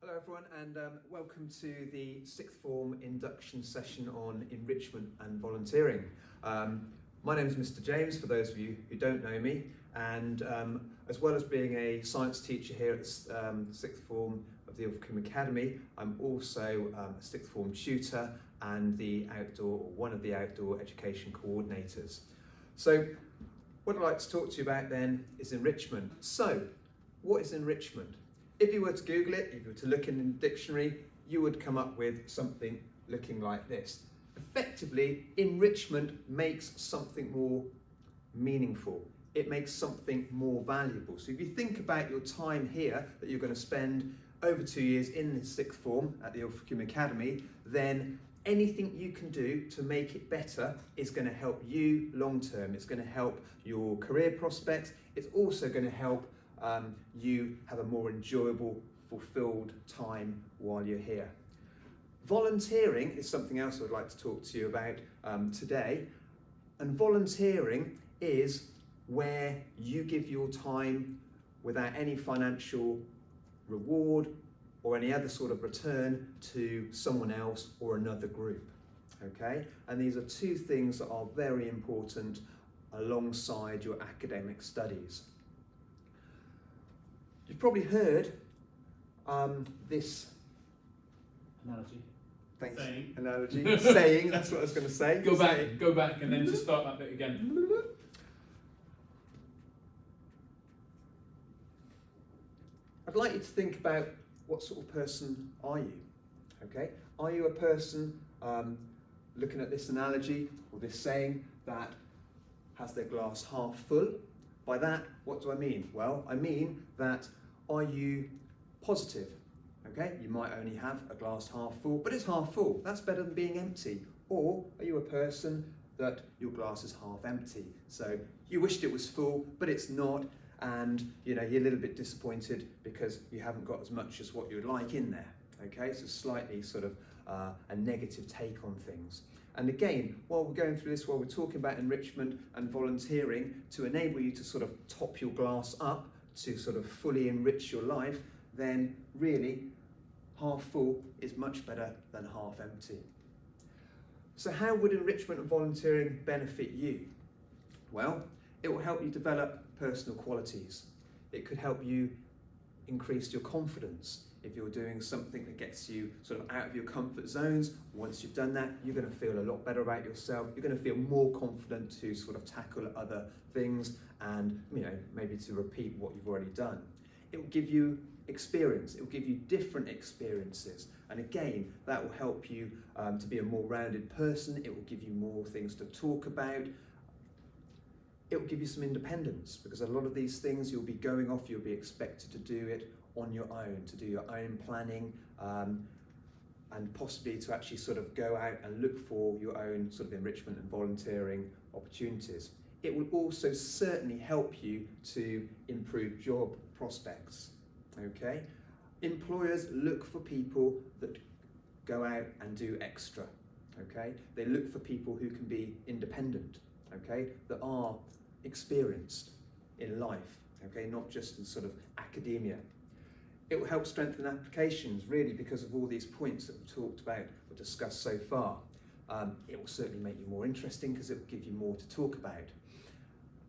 Hello everyone, and welcome to the sixth form induction session on enrichment and volunteering. My name is Mr. James, for those of you who don't know me, and as well as being a science teacher here at the sixth form of the Enrichment Academy, I'm also a sixth form tutor and one of the outdoor education coordinators. So what I'd like to talk to you about then is enrichment. So what is enrichment? If you were to Google it, if you were to look in the dictionary, you would come up with something looking like this. Effectively, enrichment makes something more meaningful. It makes something more valuable. So if you think about your time here that you're going to spend over 2 years in the sixth form at the Enrichment Academy, then anything you can do to make it better is going to help you long term. It's going to help your career prospects. It's also going to help you have a more enjoyable, fulfilled time while you're here. Volunteering is something else I'd like to talk to you about today. And volunteering is where you give your time without any financial reward or any other sort of return to someone else or another group. Okay? And these are two things that are very important alongside your academic studies. You've probably heard this analogy. Thanks. Saying. Analogy. Saying, that's what I was going to say. Go back and then just start that bit again. I'd like you to think about what sort of person are you? Okay? Are you a person, looking at this analogy or this saying, that has their glass half full? By that, what do I mean? Well, I mean that are you positive? Okay, you might only have a glass half full, but it's half full. That's better than being empty. Or are you a person that your glass is half empty? So you wished it was full, but it's not, and you're a little bit disappointed because you haven't got as much as what you'd like in there. Okay, so slightly sort of a negative take on things. And again, while we're going through this, while we're talking about enrichment and volunteering, to enable you to sort of top your glass up, to sort of fully enrich your life, then really half full is much better than half empty. So how would enrichment and volunteering benefit you? Well, it will help you develop personal qualities. It could help you increase your confidence. If you're doing something that gets you sort of out of your comfort zones, once you've done that, you're going to feel a lot better about yourself. You're going to feel more confident to sort of tackle other things and, maybe to repeat what you've already done. It will give you experience. It will give you different experiences. And again, that will help you to be a more rounded person. It will give you more things to talk about. It will give you some independence, because a lot of these things you'll be going off, you'll be expected to do it on your own, to do your own planning, and possibly to actually sort of go out and look for your own sort of enrichment and volunteering opportunities. It will also certainly help you to improve job prospects. Okay? Employers look for people that go out and do extra. Okay? They look for people who can be independent. Okay? That are experienced in life. Okay? Not just in sort of academia. It will help strengthen applications, really, because of all these points that we've talked about or discussed so far. It will certainly make you more interesting because it will give you more to talk about.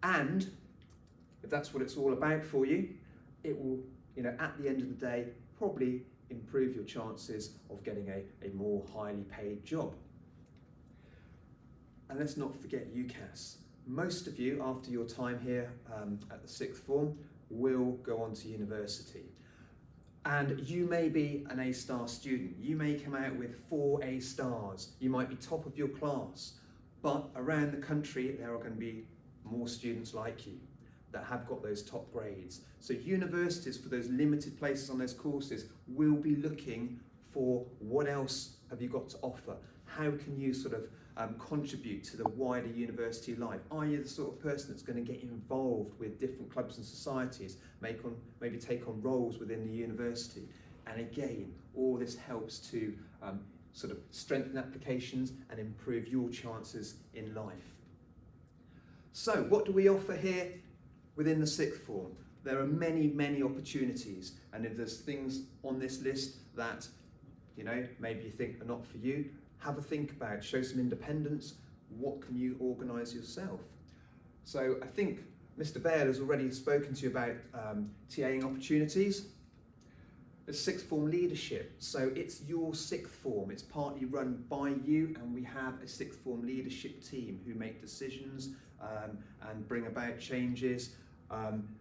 And if that's what it's all about for you, it will, at the end of the day, probably improve your chances of getting a more highly paid job. And let's not forget UCAS. Most of you, after your time here at the sixth form, will go on to university. And you may be an A-star student. You may come out with 4 A stars. You might be top of your class. But around the country, there are going to be more students like you that have got those top grades. So universities, for those limited places on those courses, will be looking for what else have you got to offer? How can you sort of contribute to the wider university life? Are you the sort of person that's going to get involved with different clubs and societies, maybe take on roles within the university? And again, all this helps to sort of strengthen applications and improve your chances in life. So what do we offer here within the sixth form? there are many, many opportunities, and if there's things on this list that, you know, maybe you think are not for you, have a think about, show some independence. What can you organise yourself? So I think Mr. Vale has already spoken to you about TAing opportunities. There's sixth form leadership, so it's your sixth form. It's partly run by you, and we have a sixth form leadership team who make decisions and bring about changes,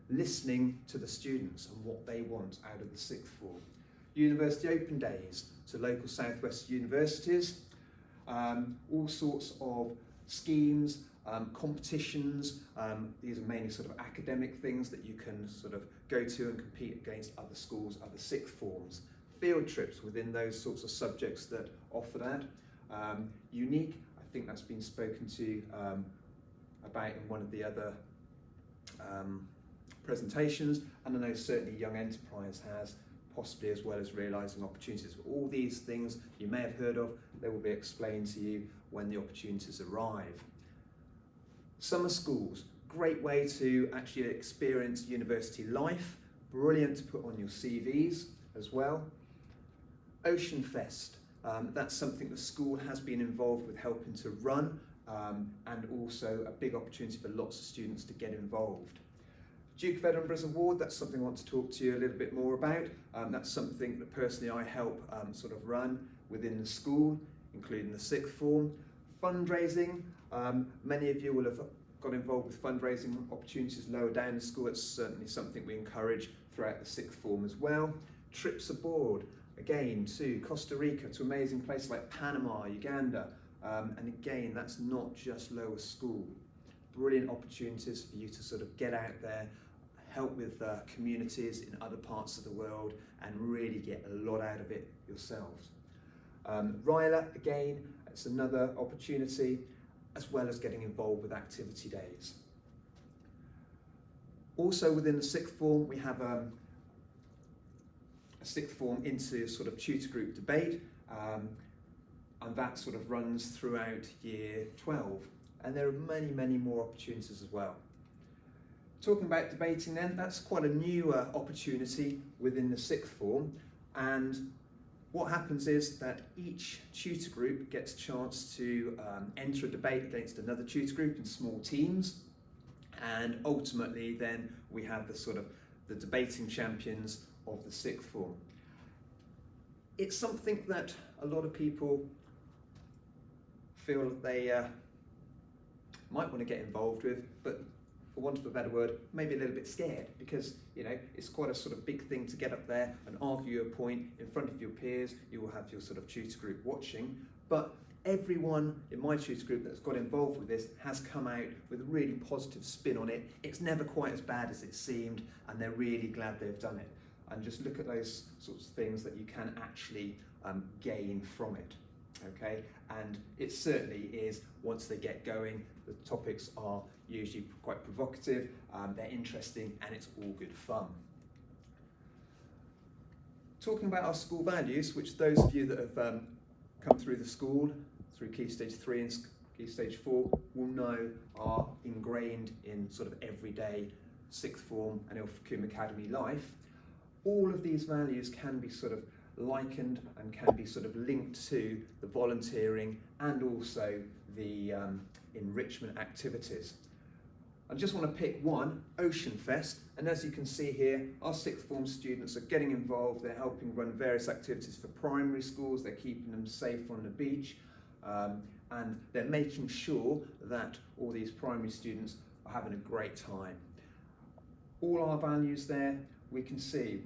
listening to the students and what they want out of the sixth form. University open days to local southwest universities, all sorts of schemes, competitions. These are mainly sort of academic things that you can sort of go to and compete against other schools, other sixth forms. Field trips within those sorts of subjects that offer that. Unique, I think that's been spoken to about in one of the other presentations, and I know certainly Young Enterprise has, possibly as well as realising opportunities. All these things you may have heard of, they will be explained to you when the opportunities arrive. Summer schools, great way to actually experience university life, brilliant to put on your CVs as well. Ocean Fest, that's something the school has been involved with helping to run, and also a big opportunity for lots of students to get involved. Duke of Edinburgh's Award, that's something I want to talk to you a little bit more about. That's something that personally I help sort of run within the school, including the sixth form. Fundraising, many of you will have got involved with fundraising opportunities lower down the school. It's certainly something we encourage throughout the sixth form as well. Trips abroad, again to Costa Rica, to amazing places like Panama, Uganda, and again that's not just lower school. Brilliant opportunities for you to sort of get out there, help with communities in other parts of the world, and really get a lot out of it yourselves. RILA, again, it's another opportunity, as well as getting involved with activity days. Also within the sixth form, we have a sixth form into sort of tutor group debate, and that sort of runs throughout year 12. And there are many, many more opportunities as well. Talking about debating then, that's quite a new opportunity within the sixth form, and what happens is that each tutor group gets a chance to enter a debate against another tutor group in small teams, and ultimately then we have the sort of the debating champions of the sixth form. It's something that a lot of people feel that they might want to get involved with, but for want of a better word, maybe a little bit scared, because you know it's quite a sort of big thing to get up there and argue a point in front of your peers. You will have your sort of tutor group watching, but everyone in my tutor group that's got involved with this has come out with a really positive spin on it. It's never quite as bad as it seemed, and they're really glad they've done it. And just look at those sorts of things that you can actually gain from it. Okay, and it certainly is, once they get going, the topics are usually quite provocative, they're interesting, and it's all good fun. Talking about our school values, which those of you that have come through the school, through Key Stage 3 and Key Stage 4, will know are ingrained in sort of everyday sixth form and Ilfracombe Academy life. All of these values can be sort of likened and can be sort of linked to the volunteering and also the enrichment activities. I just want to pick one, Ocean Fest, and as you can see here, our sixth form students are getting involved. They're helping run various activities for primary schools, they're keeping them safe on the beach, and they're making sure that all these primary students are having a great time. All our values there, we can see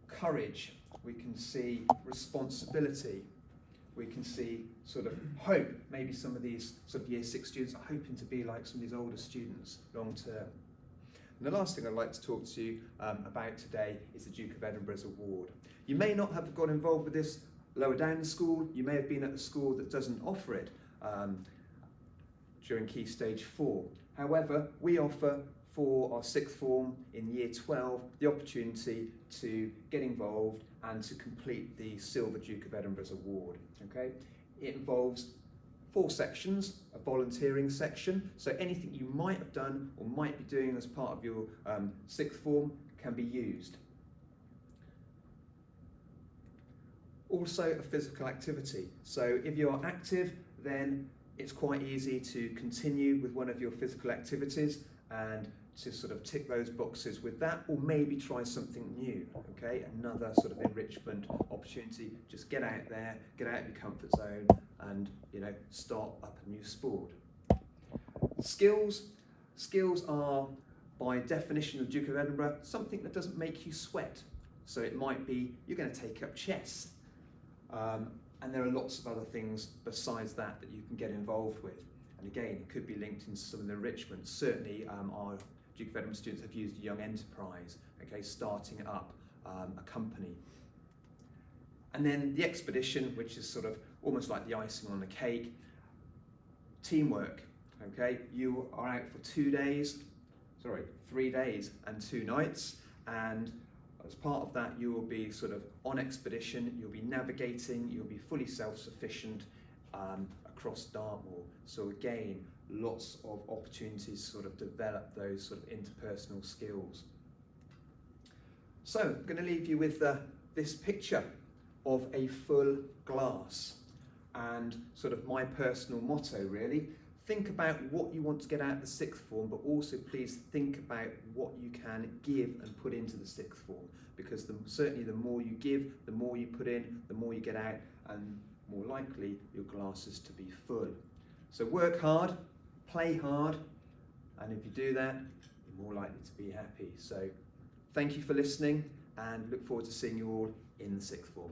courage, we can see responsibility, we can see sort of hope. Maybe some of these sort of year 6 students are hoping to be like some of these older students long term. And the last thing I'd like to talk to you about today is the Duke of Edinburgh's Award. You may not have got involved with this lower down the school, you may have been at a school that doesn't offer it during Key Stage 4. However, we offer for our sixth form in year 12 the opportunity to get involved and to complete the Silver Duke of Edinburgh's Award. Okay, it involves 4 sections, a volunteering section, so anything you might have done or might be doing as part of your sixth form can be used. Also a physical activity, so if you are active then it's quite easy to continue with one of your physical activities and to sort of tick those boxes with that, or maybe try something new, okay? Another sort of enrichment opportunity. Just get out there, get out of your comfort zone and, you know, start up a new sport. Skills are, by definition of Duke of Edinburgh, something that doesn't make you sweat. So it might be you're going to take up chess. And there are lots of other things besides that that you can get involved with. And again, it could be linked into some of the enrichment. Certainly, our Duke of Edinburgh students have used Young Enterprise, okay, starting up a company. And then the expedition, which is sort of almost like the icing on the cake. Teamwork, okay? You are out for 3 days and 2 nights, and as part of that, you will be sort of on expedition, you'll be navigating, you'll be fully self-sufficient across Dartmoor. So again, lots of opportunities to sort of develop those sort of interpersonal skills. So I'm going to leave you with this picture of a full glass, and sort of my personal motto really. Think about what you want to get out of the sixth form, but also please think about what you can give and put into the sixth form, because certainly the more you give, the more you put in, the more you get out, and more likely your glass is to be full. So work hard, play hard, and if you do that, you're more likely to be happy. So thank you for listening, and look forward to seeing you all in the sixth form.